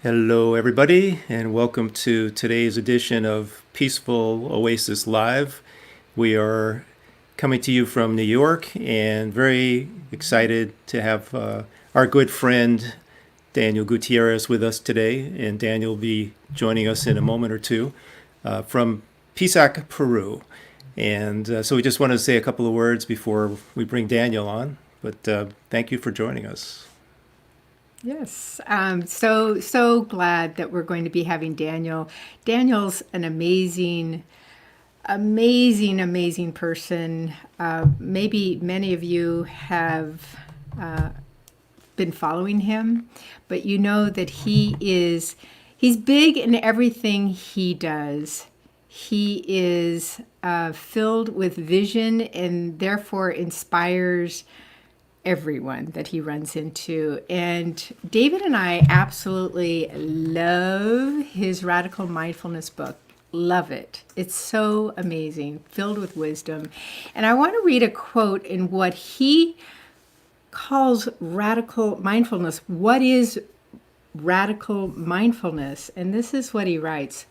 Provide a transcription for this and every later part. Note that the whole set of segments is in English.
Hello, everybody, and welcome to today's edition of Peaceful Oasis Live. We are coming to you from New York and very excited to have our good friend Daniel Gutierrez with us today. And Daniel will be joining us in a moment or two from Pisac, Peru. And so we just wanted to say a couple of words before we bring Daniel on. But thank you for joining us. Yes, so glad that we're going to be having Daniel. Daniel's an amazing person. Maybe many of you have been following him, but you know that he's big in everything he does. He is filled with vision and therefore inspires everyone that he runs into. And David and I absolutely love his Radical Mindfulness book. Love it. It's so amazing, filled with wisdom. And I want to read a quote in what he calls radical mindfulness. What is radical mindfulness? And this is what he writes.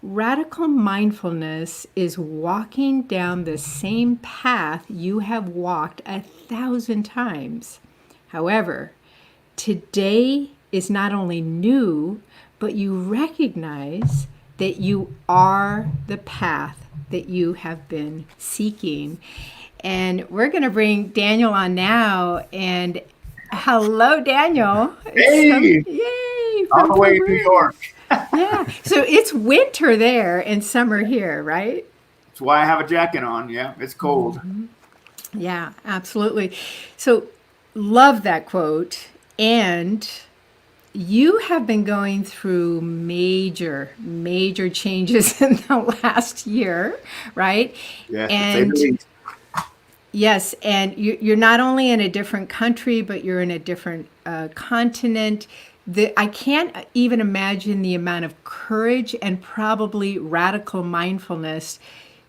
Radical mindfulness is walking down the same path you have walked 1,000 times. However, today is not only new, but you recognize that you are the path that you have been seeking. And we're going to bring Daniel on now. And hello, Daniel. Hey, Yay! all From the way to New Peru. York. Yeah. So it's winter there and summer here, right? That's why I have a jacket on. Yeah, it's cold. Yeah, absolutely. So love that quote. And you have been going through major changes in the last year, right? Yeah, to say the And least. yes, and you're not only in a different country, but you're in a different continent. I can't even imagine the amount of courage and probably radical mindfulness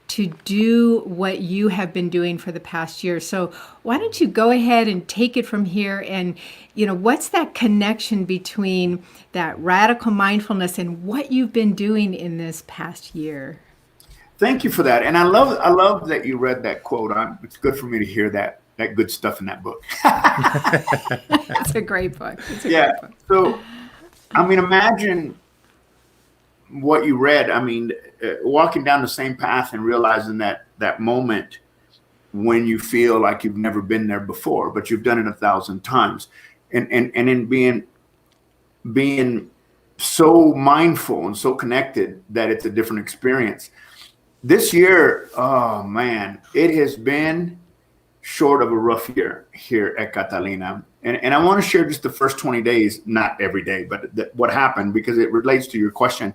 to do what you have been doing for the past year. So why don't you go ahead and take it from here? And, what's that connection between that radical mindfulness and what you've been doing in this past year? Thank you for that. And I love that you read that quote. It's good for me to hear that good stuff in that book. It's a great book. It's a Yeah. great book. So, imagine what you read. Walking down the same path and realizing that moment when you feel like you've never been there before, but you've done it 1,000 times, and in being so mindful and so connected that it's a different experience. This year, oh man, it has been short of a rough year here at Catalina. And I want to share just the first 20 days, not every day, but what happened, because it relates to your question.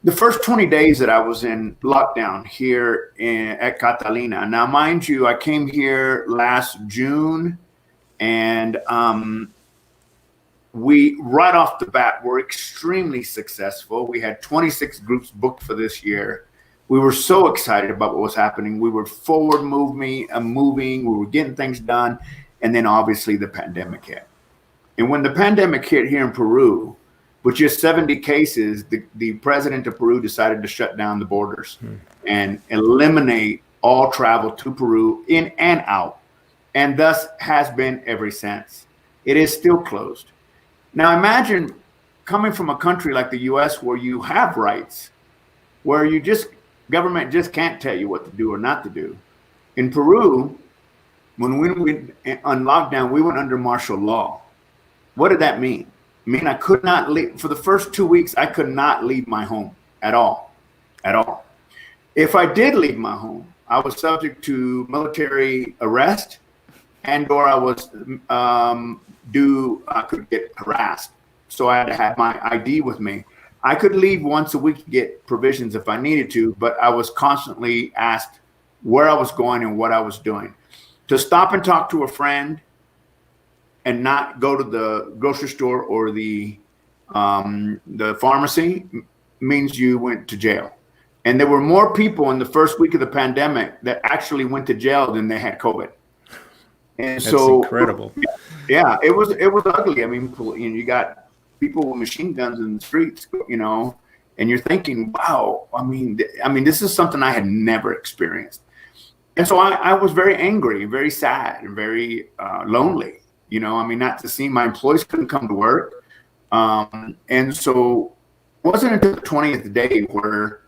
The first 20 days that I was in lockdown here at Catalina. Now, mind you, I came here last June, and we, right off the bat, were extremely successful. We had 26 groups booked for this year. We were so excited about what was happening. We were forward moving, we were getting things done. And then obviously the pandemic hit. And when the pandemic hit here in Peru, with just 70 cases, the president of Peru decided to shut down the borders and eliminate all travel to Peru in and out. And thus has been ever since. It is still closed. Now imagine coming from a country like the US where you have rights, where government just can't tell you what to do or not to do. In Peru, when we went on lockdown, we went under martial law. What did that mean? I mean, I could not leave. For the first 2 weeks, I could not leave my home at all. If I did leave my home, I was subject to military arrest, or I could get harassed. So I had to have my ID with me. I could leave once a week to get provisions if I needed to, but I was constantly asked where I was going and what I was doing. To stop and talk to a friend and not go to the grocery store or the pharmacy means you went to jail. And there were more people in the first week of the pandemic that actually went to jail than they had COVID. And That's incredible. Yeah, it was ugly. I mean, you got people with machine guns in the streets, you know, and you're thinking, wow, I mean, this is something I had never experienced. And so I was very angry, very sad, and very lonely, you know, I mean, not to see my employees couldn't come to work. And so it wasn't until the 20th day where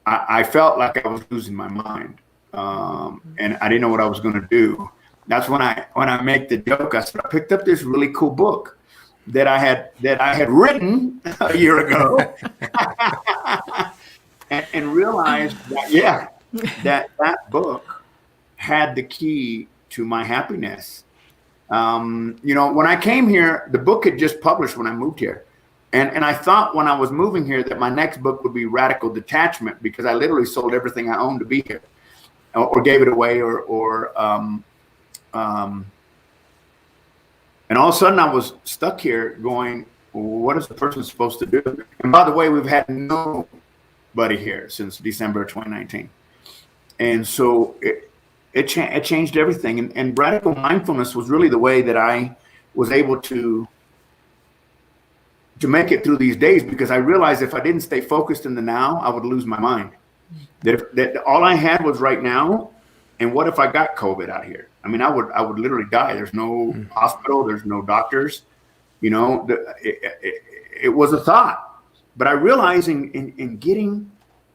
I felt like I was losing my mind. And I didn't know what I was going to do. That's when I make the joke. I said, I picked up this really cool book that I had written a year ago, and realized that that book had the key to my happiness. You know, when I came here, the book had just published when I moved here. And I thought when I was moving here that my next book would be Radical Detachment, because I literally sold everything I owned to be here, or gave it away, and all of a sudden I was stuck here going, well, what is the person supposed to do? And by the way, we've had nobody here since December 2019. And so it changed everything. And radical mindfulness was really the way that I was able to make it through these days, because I realized if I didn't stay focused in the now, I would lose my mind. That all I had was right now. And what if I got COVID out here? I mean, I would literally die. There's no hospital. There's no doctors. You know, it was a thought. But I realized in getting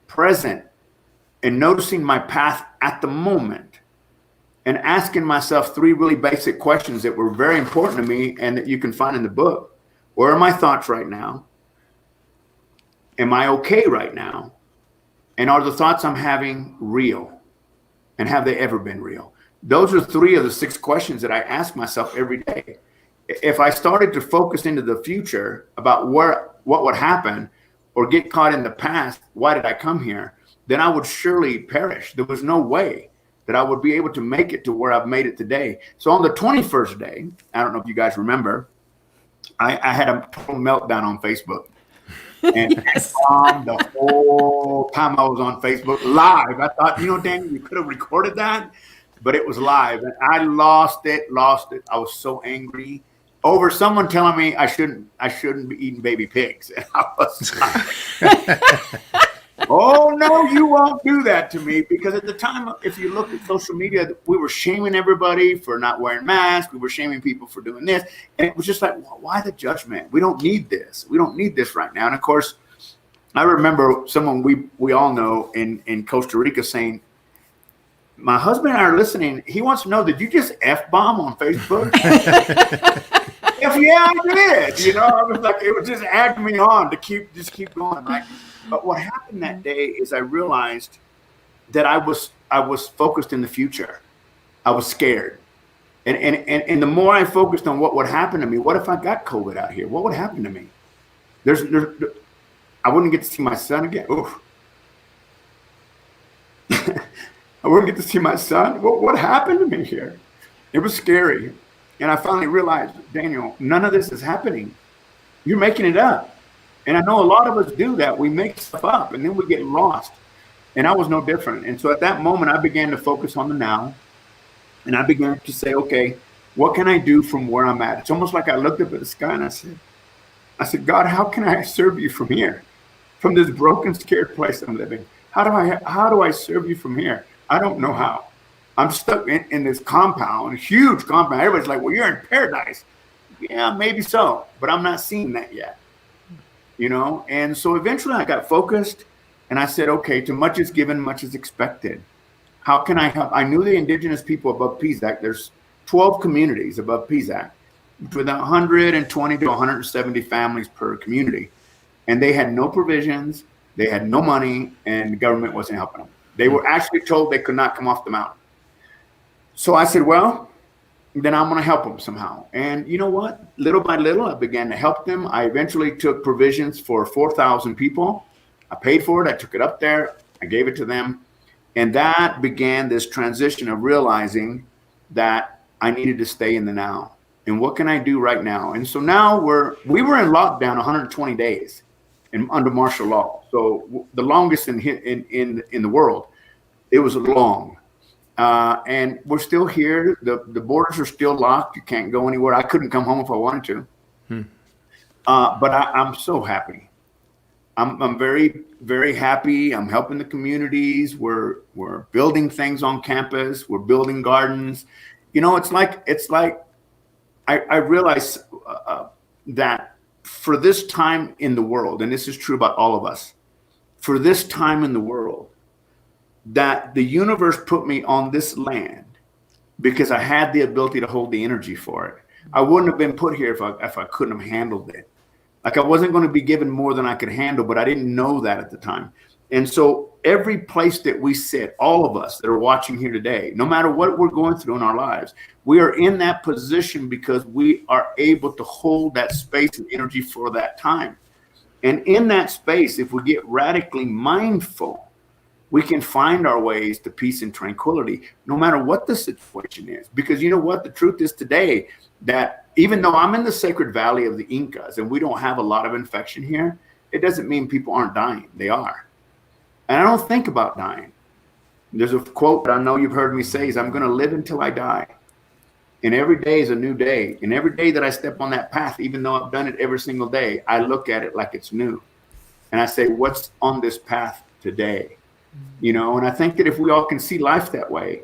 present and noticing my path at the moment and asking myself 3 really basic questions that were very important to me and that you can find in the book. Where are my thoughts right now? Am I okay right now? And are the thoughts I'm having real? And have they ever been real? Those are 3 of the 6 questions that I ask myself every day. If I started to focus into the future about what would happen, or get caught in the past, why did I come here? Then I would surely perish. There was no way that I would be able to make it to where I've made it today. So on the 21st day, I don't know if you guys remember, I had a total meltdown on Facebook. And yes. The whole time I was on Facebook live, I thought, you know, Daniel, you could have recorded that, but it was live, and I lost it. I was so angry over someone telling me I shouldn't be eating baby pigs. And I was like, oh no, you won't do that to me. Because at the time, if you look at social media, we were shaming everybody for not wearing masks. We were shaming people for doing this. And it was just like, well, why the judgment? We don't need this. We don't need this right now. And of course, I remember someone we all know in Costa Rica saying, my husband and I are listening. He wants to know, did you just F-bomb on Facebook? Yeah, I did. You know, I was like, it was just egging me on to keep going, right? But what happened that day is I realized that I was focused in the future. I was scared. And the more I focused on what would happen to me, what if I got COVID out here? What would happen to me? I wouldn't get to see my son again. Oof. I wouldn't get to see my son. What happened to me here? It was scary. And I finally realized, Daniel, none of this is happening. You're making it up. And I know a lot of us do that. We make stuff up and then we get lost. And I was no different. And so at that moment, I began to focus on the now. And I began to say, okay, what can I do from where I'm at? It's almost like I looked up at the sky and I said, God, how can I serve you from here? From this broken, scared place I'm living. How do I serve you from here? I don't know how. I'm stuck in this compound, huge compound. Everybody's like, well, you're in paradise. Yeah, maybe so, but I'm not seeing that yet. You know? And so eventually I got focused and I said, okay, to much is given, much is expected. How can I help? I knew the indigenous people above PZAC. There's 12 communities above PZAC, with 120 to 170 families per community. And they had no provisions, they had no money, and the government wasn't helping them. They were actually told they could not come off the mountain. So I said, well, then I'm going to help them somehow. And you know what? Little by little, I began to help them. I eventually took provisions for 4,000 people. I paid for it. I took it up there. I gave it to them. And that began this transition of realizing that I needed to stay in the now. And what can I do right now? And so now we were in lockdown 120 days under martial law. So the longest in the world. It was long. And we're still here. The borders are still locked. You can't go anywhere. I couldn't come home if I wanted to. But I'm so happy. I'm very, very happy. I'm helping the communities. We're building things on campus. We're building gardens. It's like I realize that for this time in the world, and this is true about all of us, for this time in the world, that the universe put me on this land because I had the ability to hold the energy for it. I wouldn't have been put here if I couldn't have handled it. Like I wasn't going to be given more than I could handle, but I didn't know that at the time. And so every place that we sit, all of us that are watching here today, no matter what we're going through in our lives, we are in that position because we are able to hold that space and energy for that time. And in that space, if we get radically mindful, we can find our ways to peace and tranquility, no matter what the situation is. Because you know what? The truth is today that even though I'm in the Sacred Valley of the Incas and we don't have a lot of infection here, it doesn't mean people aren't dying. They are. And I don't think about dying. There's a quote that I know you've heard me say is, I'm going to live until I die. And every day is a new day. And every day that I step on that path, even though I've done it every single day, I look at it like it's new. And I say, what's on this path today? And I think that if we all can see life that way,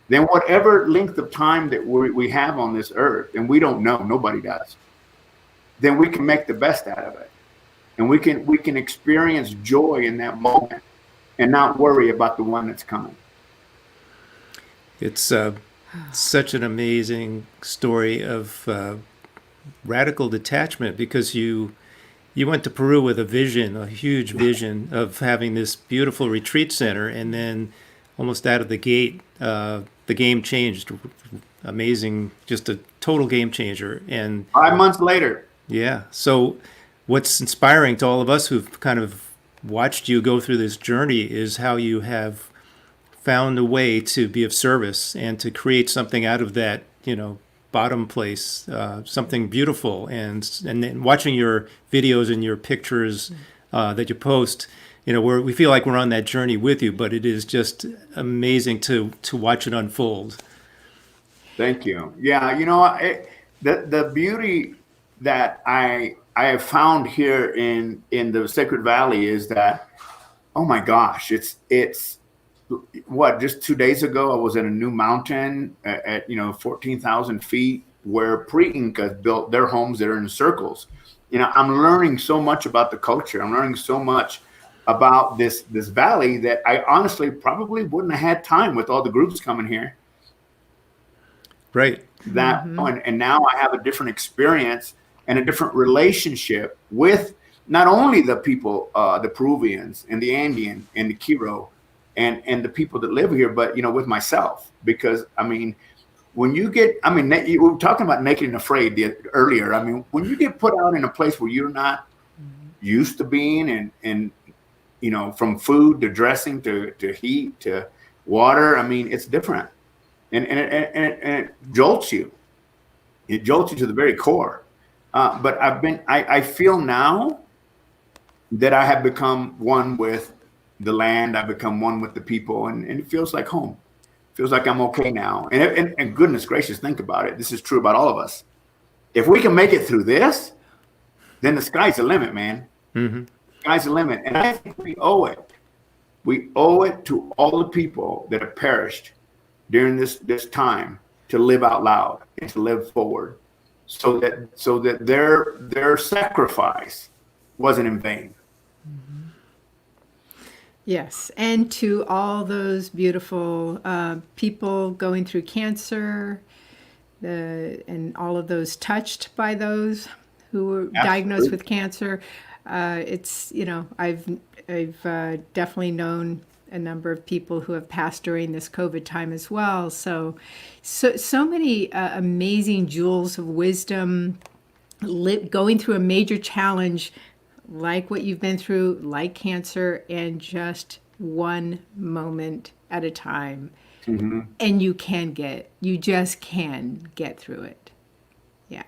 then whatever length of time that we have on this earth, and we don't know, nobody does, then we can make the best out of it. And we can experience joy in that moment and not worry about the one that's coming. It's such an amazing story of radical detachment, because you went to Peru with a vision, a huge vision of having this beautiful retreat center, and then almost out of the gate, the game changed. Amazing, just a total game changer. And 5 months later. Yeah. So what's inspiring to all of us who've kind of watched you go through this journey is how you have found a way to be of service and to create something out of that, bottom place, something beautiful. And then watching your videos and your pictures that you post, we feel like we're on that journey with you, but it is just amazing to watch it unfold. Thank you. Yeah, the beauty that I have found here in the Sacred Valley is that, oh my gosh, it's what, just 2 days ago, I was in a new mountain at 14,000 feet where pre-Incas built their homes that are in circles. I'm learning so much about the culture. I'm learning so much about this valley that I honestly probably wouldn't have had time with all the groups coming here. Right. That and now I have a different experience and a different relationship with not only the people, the Peruvians and the Andean and the Quiro and the people that live here, but with myself. Because when you get, we were talking about naked and afraid earlier. When you get put out in a place where you're not used to being, and from food to dressing to heat to water, it's different. And it jolts you. It jolts you to the very core. But I feel now that I have become one with the land. I've become one with the people, and it feels like home. It feels like I'm okay now. And goodness gracious, think about it. This is true about all of us. If we can make it through this, then the sky's the limit, man. Mm-hmm. Sky's the limit. And I think we owe it. We owe it to all the people that have perished during this time to live out loud and to live forward, so that their sacrifice wasn't in vain. Mm-hmm. Yes, and to all those beautiful people going through cancer, and all of those touched by those who were diagnosed with cancer. It's I've definitely known a number of people who have passed during this COVID time as well. So many amazing jewels of wisdom, going through a major challenge like what you've been through, like cancer, and just one moment at a time. Mm-hmm. And you just can get through it. Yeah,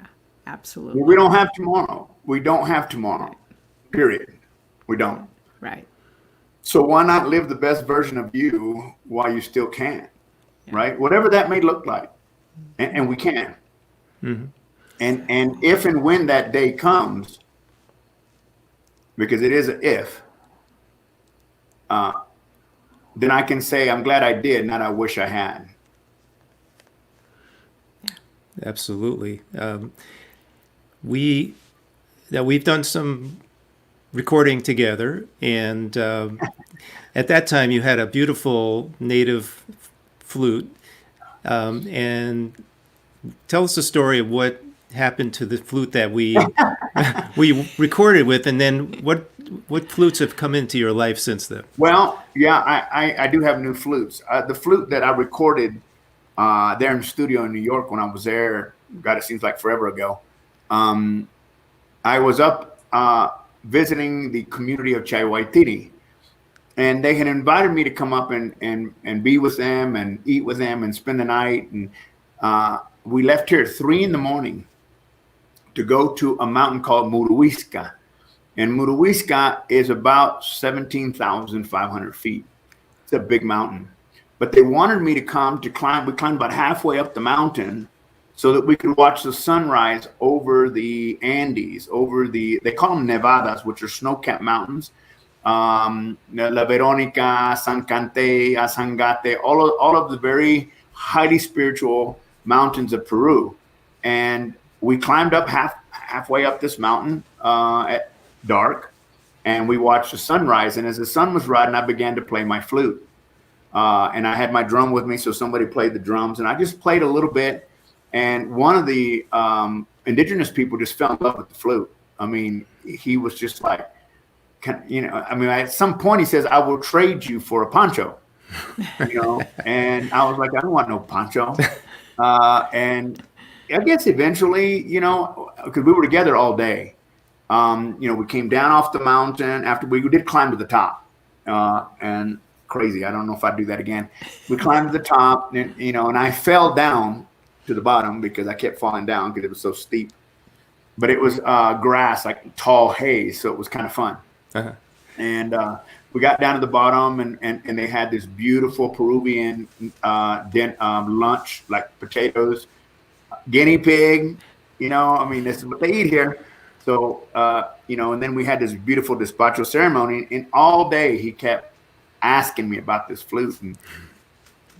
absolutely. Well, we don't have tomorrow. We don't have tomorrow, period. We don't. Right. So why not live the best version of you while you still can, right? Whatever that may look like, and we can. Mm-hmm. And if and when that day comes, because it is an if, then I can say I'm glad I did, not I wish I had. Absolutely. We've done some recording together, and at that time you had a beautiful native flute. And tell us the story of what happened to the flute that we recorded with, and then what flutes have come into your life since then? Well, yeah, I do have new flutes. The flute that I recorded there in the studio in New York when I was there, God, it seems like forever ago. I was up visiting the community of Chaiwaitiri, and they had invited me to come up and be with them and eat with them and spend the night. And we left here at 3 a.m. to go to a mountain called Muruwisca. And Muruwisca is about 17,500 feet. It's a big mountain. But they wanted me to come to climb. We climbed about halfway up the mountain so that we could watch the sunrise over the Andes, they call them nevadas, which are snow-capped mountains. La Veronica, San Cante, Asangate, all of the very highly spiritual mountains of Peru. And we climbed up halfway up this mountain at dark, and we watched the sunrise. And as the sun was rising, I began to play my flute. And I had my drum with me, so somebody played the drums, and I just played a little bit. And one of the indigenous people just fell in love with the flute. I mean, he was just like, at some point he says, "I will trade you for a poncho," and I was like, "I don't want no poncho." And I guess eventually, because we were together all day, we came down off the mountain after we did climb to the top, and crazy. I don't know if I'd do that again. We climbed to the top, and I fell down to the bottom because I kept falling down because it was so steep. But it was grass, like tall hay, so it was kind of fun. Uh-huh. And we got down to the bottom, and they had this beautiful Peruvian lunch, like potatoes, guinea pig. This is what they eat here. So, and then we had this beautiful despacho ceremony, and all day he kept asking me about this flute. And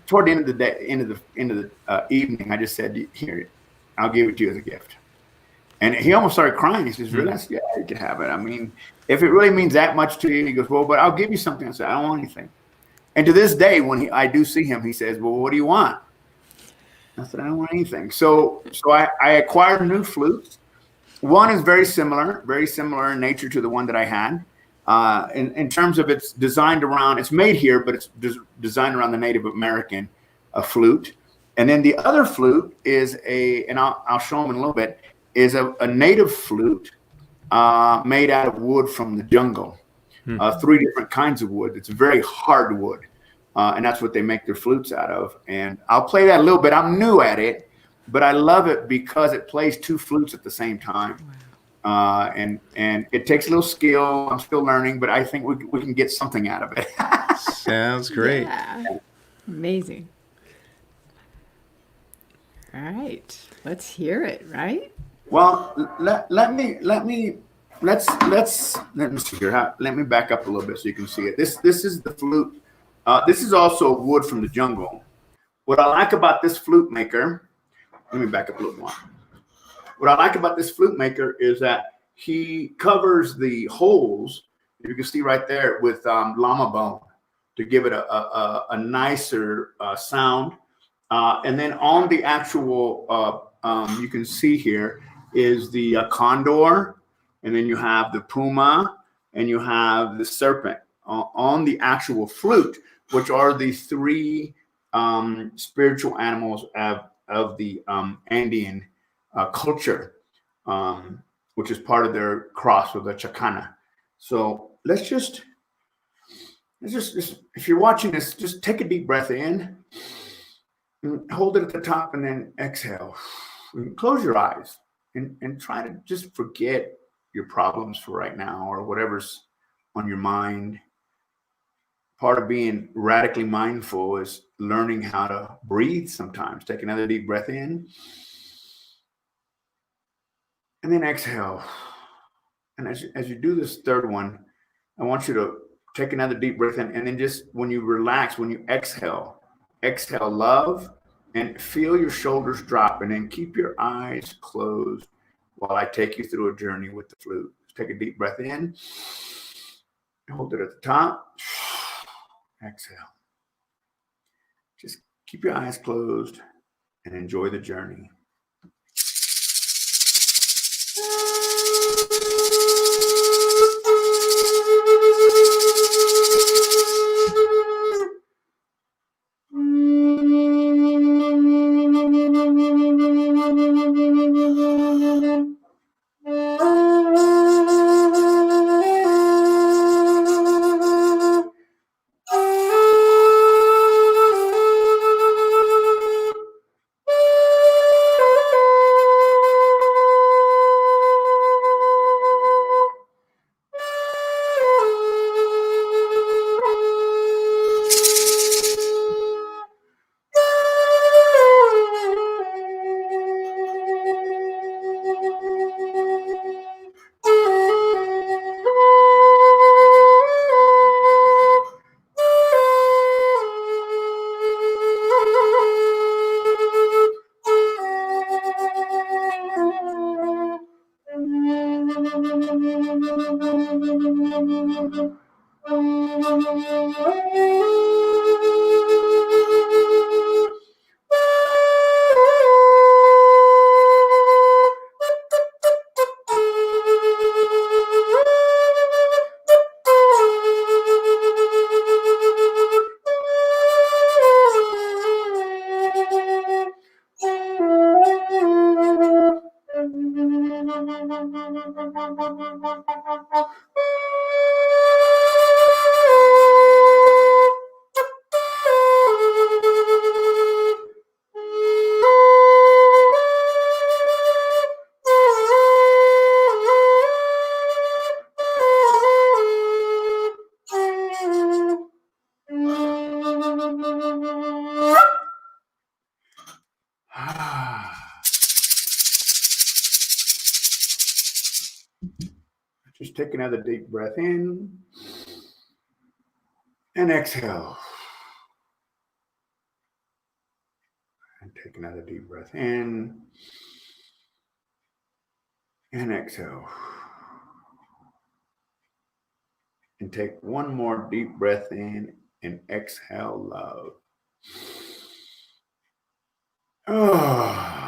toward the end of the day, end of the evening, I just said, "Here, I'll give it to you as a gift." And he almost started crying. He says, "Really?" I said, "Yeah, you can have it. I mean, if it really means that much to you." He goes, "Well, but I'll give you something." I said, "I don't want anything." And to this day, when I do see him, he says, "Well, what do you want?" I said, "I don't want anything." So I acquired new flutes. One is very similar in nature to the one that I had. In terms of it's made here, but it's designed around the Native American flute. And then the other flute is and I'll show them in a little bit, is a native flute made out of wood from the jungle. 3 different kinds of wood. It's very hard wood. And that's what they make their flutes out of. And I'll play that a little bit. I'm new at it, but I love it because it plays 2 flutes at the same time. Wow. And it takes a little skill. I'm still learning, but I think we can get something out of it. Sounds great. Yeah. Amazing. All right, let's hear it, right? Well, let me see here. Let me back up a little bit so you can see it. This is the flute. This is also wood from the jungle. What I like about this flute maker, let me back up a little more. What I like about this flute maker is that he covers the holes, you can see right there, with llama bone to give it a nicer sound. And then on the actual, you can see here is the condor, and then you have the puma, and you have the serpent on the actual flute, which are the 3 spiritual animals of the Andean culture, which is part of their cross with the chacana. So let's just, if you're watching this, just take a deep breath in and hold it at the top, and then exhale. And close your eyes and try to just forget your problems for right now or whatever's on your mind. Part of being radically mindful is learning how to breathe sometimes. Take another deep breath in and then exhale. And as you do this third one, I want you to take another deep breath in, and then just when you relax, when you exhale love, and feel your shoulders drop, and then keep your eyes closed while I take you through a journey with the flute. Take a deep breath in, hold it at the top, exhale. Just keep your eyes closed and enjoy the journey. Just take another deep breath in and exhale. And take another deep breath in and exhale. And take one more deep breath in and exhale love. Oh.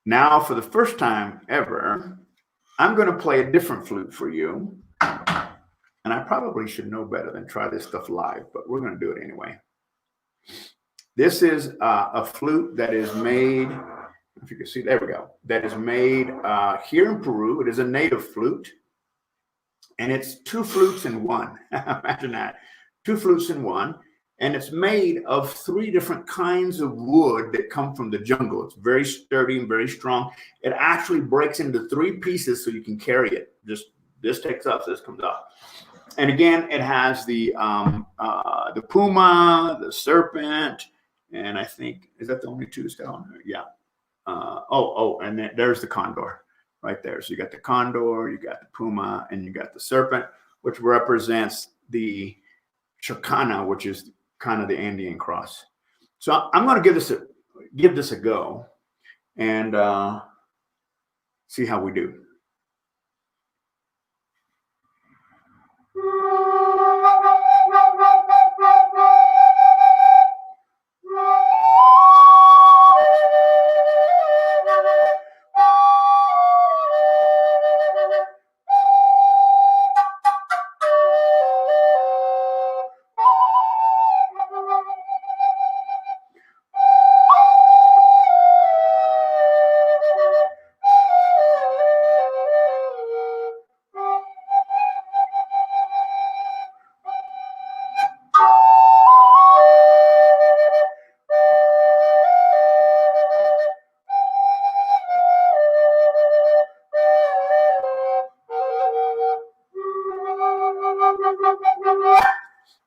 Now, for the first time ever, I'm going to play a different flute for you. And I probably should know better than try this stuff live, but we're going to do it anyway. This is a flute that is made, if you can see, there we go, that is made here in Peru. It is a native flute. And it's two flutes in one. Imagine that. Two flutes in one. And it's made of three different kinds of wood that come from the jungle. It's very sturdy and very strong. It actually breaks into three pieces so you can carry it. Just this takes up, this comes up. And again, it has the puma, the serpent, and I think, is that the only two still on there? Yeah. And then there's the condor right there. So you got the condor, you got the puma, and you got the serpent, which represents the Chicana, which is kind of the Andean cross. So I'm going to give this a go and see how we do.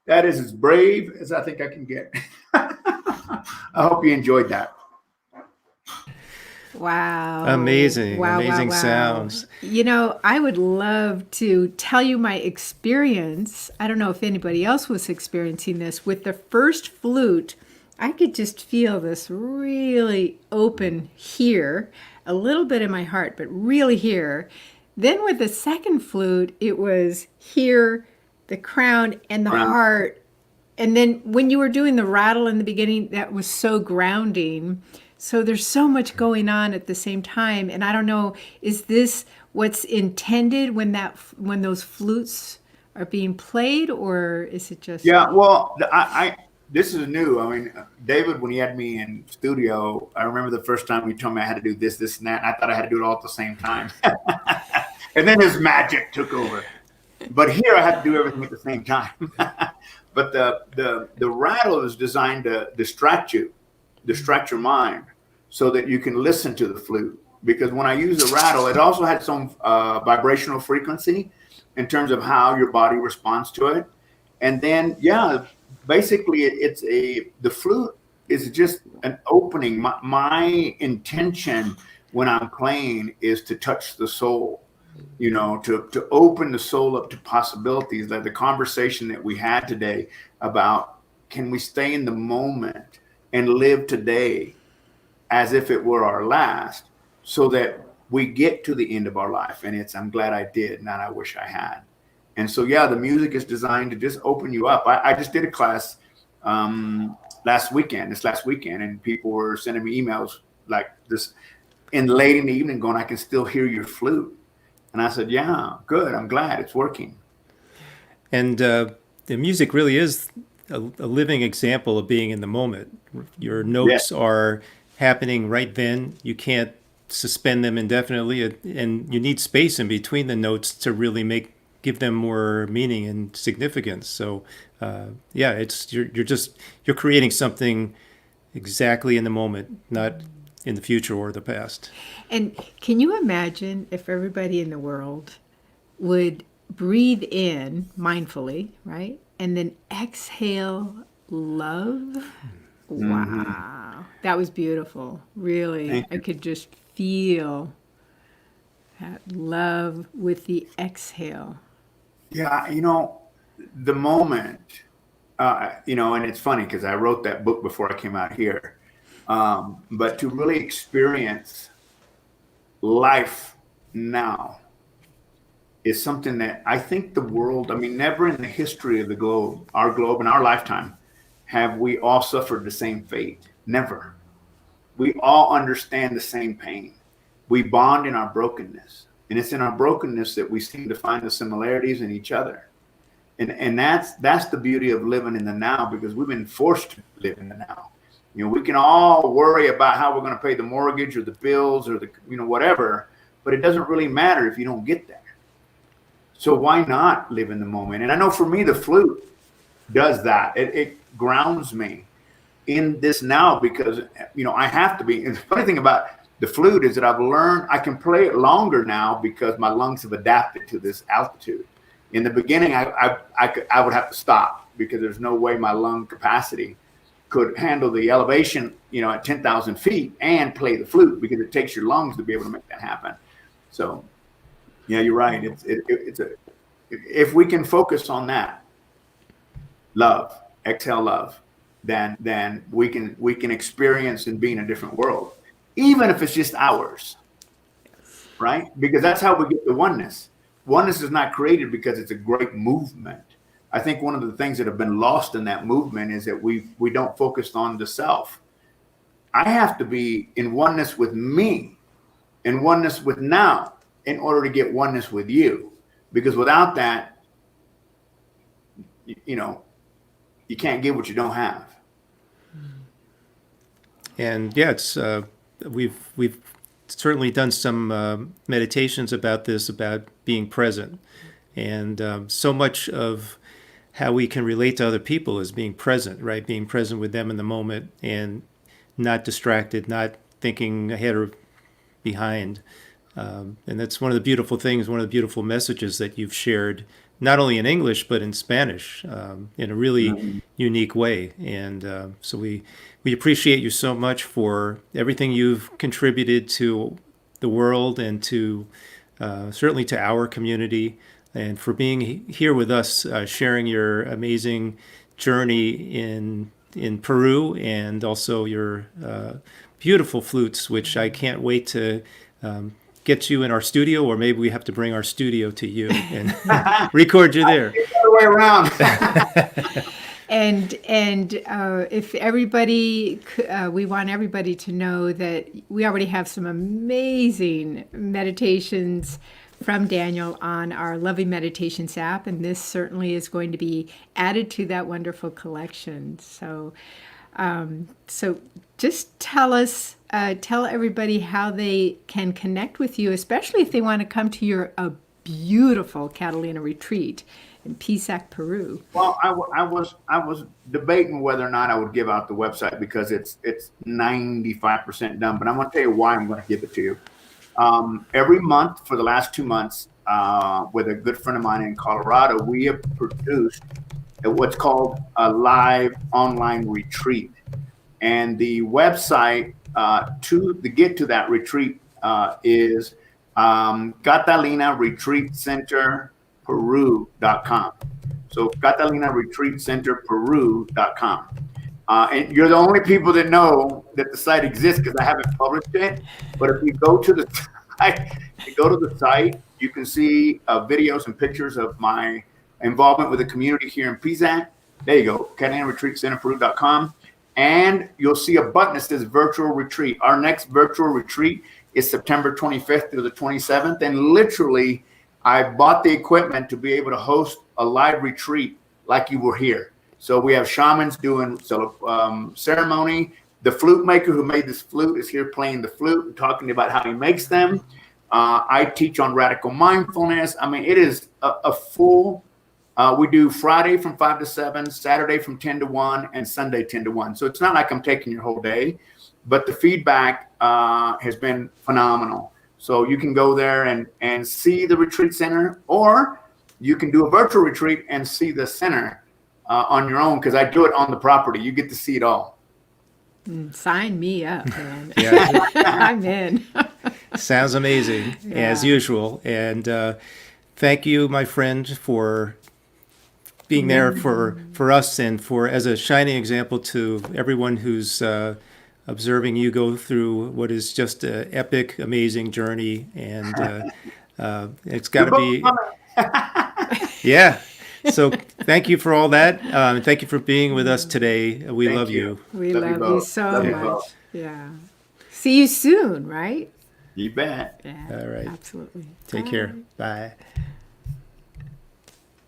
That is as brave as I think I can get. I hope you enjoyed that. Wow. Amazing, Wow, wow, amazing wow. sounds. You know, I would love to tell you my experience. I don't know if anybody else was experiencing this. With the first flute, I could just feel this really open here, a little bit in my heart, but really here. Then with the second flute, it was here, the crown, and the Ground. heart. And then when you were doing the rattle in the beginning, that was so grounding. So there's so much going on at the same time. And I don't know, is this what's intended when those flutes are being played, or is it just Yeah, well, this is new. I mean, David, when he had me in studio, I remember the first time he told me I had to do this, this, and that. And I thought I had to do it all at the same time. And then his magic took over. But here I had to do everything at the same time. But the rattle is designed to distract your mind, so that you can listen to the flute. Because when I use the rattle, it also had some vibrational frequency in terms of how your body responds to it. And then, yeah, basically the flute is just an opening. My intention when I'm playing is to touch the soul, to open the soul up to possibilities, like the conversation that we had today about, can we stay in the moment and live today as if it were our last, so that we get to the end of our life and I'm glad I did, not I wish I had. And so, yeah, the music is designed to just open you up. I just did a class this last weekend, and people were sending me emails like this late in the evening going, I can still hear your flute. And I said, yeah, good. I'm glad it's working. And the music really is a living example of being in the moment. Your notes are happening right then. You can't suspend them indefinitely, and you need space in between the notes to really give them more meaning and significance. So, yeah, you're creating something exactly in the moment, not in the future or the past. And can you imagine if everybody in the world would breathe in mindfully, right? And then exhale love? Wow. That was beautiful. Really. I could just feel that love with the exhale. Yeah, the moment, and it's funny because I wrote that book before I came out here. But to really experience life now is something that I think the world, never in the history of our globe in our lifetime, have we all suffered the same fate. Never. We all understand the same pain. We bond in our brokenness. And it's in our brokenness that we seem to find the similarities in each other. And that's the beauty of living in the now, because we've been forced to live in the now. We can all worry about how we're going to pay the mortgage or the bills or the whatever, but it doesn't really matter if you don't get there. So why not live in the moment? And I know for me, the flute does that. It grounds me in this now, because I have to be. And the funny thing about the flute is that I've learned I can play it longer now because my lungs have adapted to this altitude. In the beginning, I would have to stop because there's no way my lung capacity could handle the elevation, at 10,000 feet and play the flute, because it takes your lungs to be able to make that happen. So, yeah, you're right. If we can focus on that, love, exhale love, then we can experience and be in a different world, even if it's just ours, right? Because that's how we get the oneness. Oneness is not created because it's a great movement. I think one of the things that have been lost in that movement is that we don't focus on the self. I have to be in oneness with me, in oneness with now, in order to get oneness with you. Because without that, you can't give what you don't have. And yeah, it's we've certainly done some meditations about this, about being present, and so much of how we can relate to other people is being present, right? Being present with them in the moment and not distracted, not thinking ahead or behind. And that's one of the beautiful things, one of the beautiful messages that you've shared, not only in English, but in Spanish, in a really unique way. And so we appreciate you so much for everything you've contributed to the world and to certainly to our community, and for being here with us, sharing your amazing journey in Peru, and also your beautiful flutes, which I can't wait to get you in our studio, or maybe we have to bring our studio to you and record you there. It's the other way around. And if everybody, we want everybody to know that we already have some amazing meditations from Daniel on our Loving Meditations app, and this certainly is going to be added to that wonderful collection. So, so just tell everybody how they can connect with you, especially if they want to come to your beautiful Catalina Retreat in Pisac, Peru. Well, I was debating whether or not I would give out the website because it's 95% done, but I'm going to tell you why I'm going to give it to you. Every month for the last 2 months, with a good friend of mine in Colorado, we have produced what's called a live online retreat. And the website to get to that retreat is Catalina Retreat Center Peru.com. So Catalina Retreat Center Peru.com. And you're the only people that know that the site exists because I haven't published it. But if you go to the site, you can see videos and pictures of my involvement with the community here in Pisac. There you go, Catalina Retreat Center Peru.com. And you'll see a button that says virtual retreat. Our next virtual retreat is September 25th through the 27th. And literally, I bought the equipment to be able to host a live retreat like you were here. So we have shamans doing ceremony. The flute maker who made this flute is here playing the flute and talking about how he makes them. I teach on radical mindfulness. I mean, it is a full, we do Friday from 5 to 7, Saturday from 10 to 1, and Sunday 10 to 1. So it's not like I'm taking your whole day, but the feedback has been phenomenal. So you can go there and see the retreat center, or you can do a virtual retreat and see the center on your own, because I do it on the property. You get to see it all. Sign me up, man. Yeah. I'm in. Sounds amazing, as usual. And thank you, my friend, for being there for us, and for as a shining example to everyone who's observing you go through what is just an epic, amazing journey. And it's got to be, yeah. So thank you for all that. And thank you for being with us today. We love you. We love you so much. Yeah. See you soon, right? You bet. Yeah. All right. Absolutely. Take care. Bye.